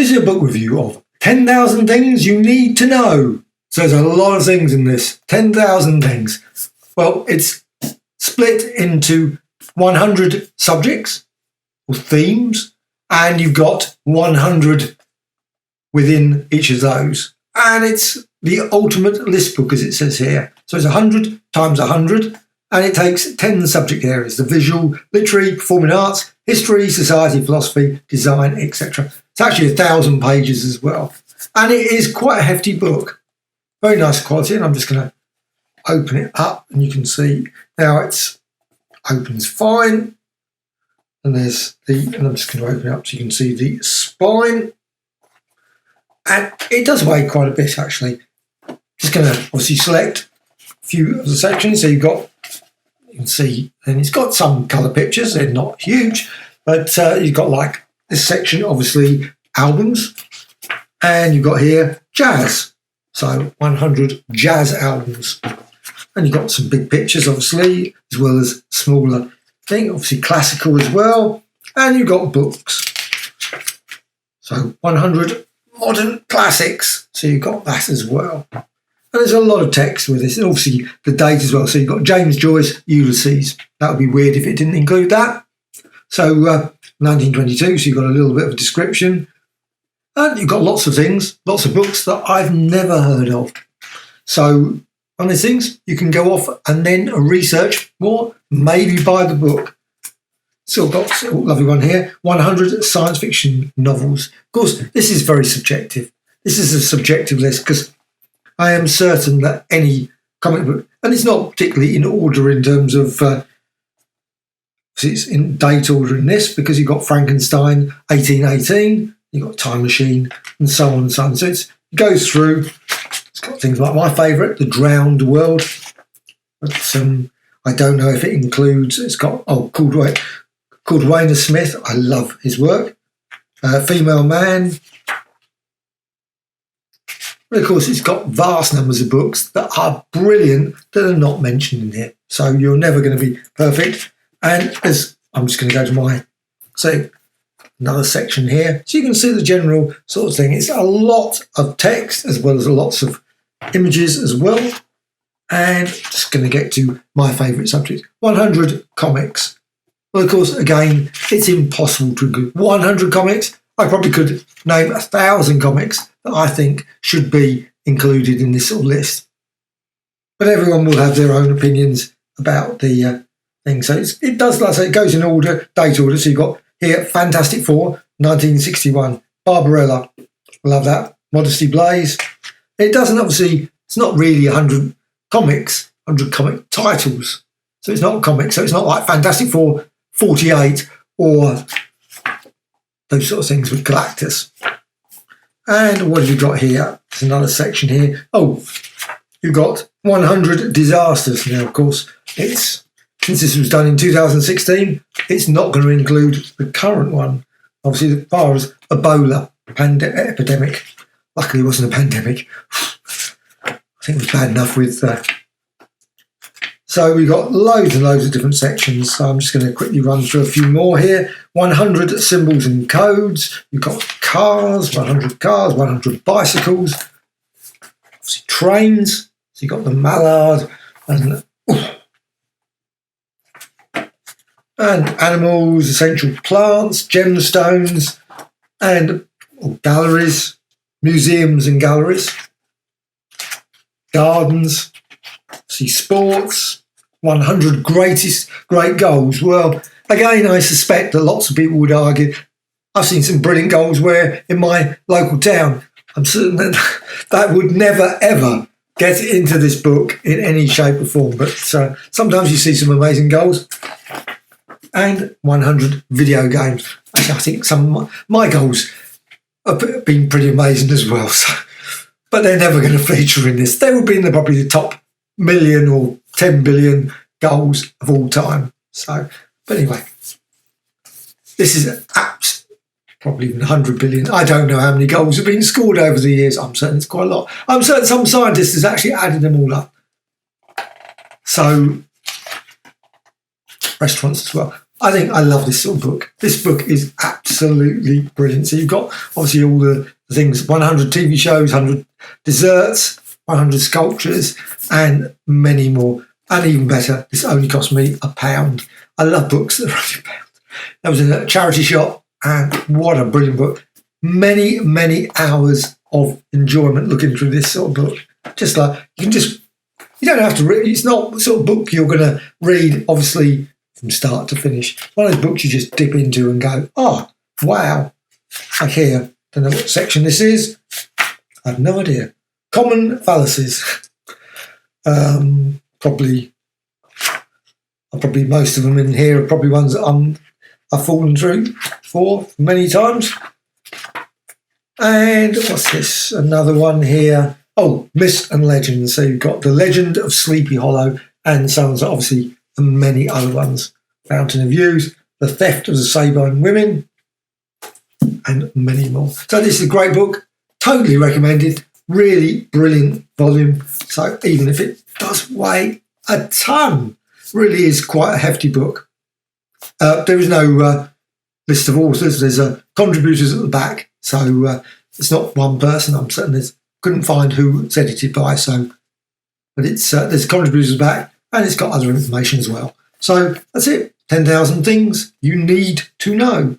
This is a book review of 10,000 Things You Need to Know. So there's a lot of things in this. 10,000 things. Well, it's split into 100 subjects or themes, and you've got 100 within each of those. And it's the ultimate list book, as it says here. So it's 100 times 100, and it takes 10 subject areas: the visual, literary, performing arts, history, society, philosophy, design, etc. It's actually 1,000 pages as well. And it is quite a hefty book. Very nice quality, and I'm just going to open it up, and you can see now it's opens fine. And there's and I'm just going to open it up so you can see the spine. And it does weigh quite a bit, actually. Just going to obviously select a few of the sections. So you can see, and it's got some colour pictures. They're not huge, but you've got like this section, obviously albums, and you've got here jazz. So 100 jazz albums, and you've got some big pictures, obviously, as well as smaller thing, obviously classical as well, and you've got books. So 100 modern classics, so you've got that as well. And there's a lot of text with this, and obviously the date as well. So you've got James Joyce, Ulysses. That would be weird if it didn't include that. So 1922, so you've got a little bit of a description. And you've got lots of things, lots of books that I've never heard of. So on these things, you can go off and then research more, maybe buy the book. So I've got a lovely one here, 100 science fiction novels. Of course, this is very subjective. This is a subjective list because I am certain that any comic book, and it's not particularly in order in terms of, it's in date order in this, because you've got Frankenstein, 1818, you've got Time Machine, and so on and so on. So it goes through. It's got things like my favourite, The Drowned World. But I don't know if it includes, it's got, called Wayne Smith. I love his work. Female Man. But of course, it's got vast numbers of books that are brilliant that are not mentioned in here. So you're never going to be perfect. And as I'm just going to go to another section here. So you can see the general sort of thing. It's a lot of text as well as lots of images as well. And just going to get to my favourite subject, 100 comics. Well, of course, again, it's impossible to include 100 comics. I probably could name 1,000 comics that I think should be included in this sort of list. But everyone will have their own opinions about the thing. So it does, like I say, it goes in order, date order. So you've got here Fantastic Four, 1961. Barbarella, love that. Modesty Blaze. It doesn't, obviously, it's not really 100 comics, 100 comic titles. So it's not a comic. So it's not like Fantastic Four 48 or those sort of things with Galactus. And what have you got here? There's another section here. Oh, you've got 100 disasters. Now, of course, since this was done in 2016, it's not going to include the current one. Obviously, as far as Ebola epidemic. Luckily, it wasn't a pandemic. I think it was bad enough with... So we've got loads and loads of different sections. So I'm just going to quickly run through a few more here. 100 symbols and codes. You've got cars, 100 cars, 100 bicycles. Obviously trains. So you've got the mallard and animals, essential plants, gemstones, and galleries, museums and galleries, gardens, see sports, 100 great goals. Well, again, I suspect that lots of people would argue, I've seen some brilliant goals where in my local town, I'm certain that would never, ever get into this book in any shape or form. But sometimes you see some amazing goals. And 100 video games. Actually, I think some of my goals have been pretty amazing as well. So, but they're never going to feature in this. They would be in probably the top million or 10 billion goals of all time. So, but anyway, this is probably even 100 billion. I don't know how many goals have been scored over the years. I'm certain it's quite a lot. I'm certain some scientists has actually added them all up. So, restaurants as well. I think I love this sort of book. This book is absolutely brilliant. So you've got obviously all the things, 100 TV shows, 100 desserts, 100 sculptures, and many more. And even better, this only cost me £1. I love books that are only £1. That was in a charity shop, and what a brilliant book. Many, many hours of enjoyment looking through this sort of book. Just like, you don't have to read, it's not the sort of book you're going to read, obviously, from start to finish. One of those books you just dip into and go, oh, wow. Like here, don't know what section this is. I have no idea. Common fallacies. Probably most of them in here are probably ones that I've fallen through for many times. And what's this? Another one here. Oh, Myths and Legends. So you've got The Legend of Sleepy Hollow and so on, obviously, and many other ones. Fountain of Youth, The Theft of the Sabine Women, and many more. So this is a great book. Totally recommended. Really brilliant volume. So even if it does weigh a ton, really is quite a hefty book. There is no list of authors. There's contributors at the back. So it's not one person. I'm certain couldn't find who it's edited by. So, but it's there's contributors back, and it's got other information as well. So that's it. 10,000 things you need to know.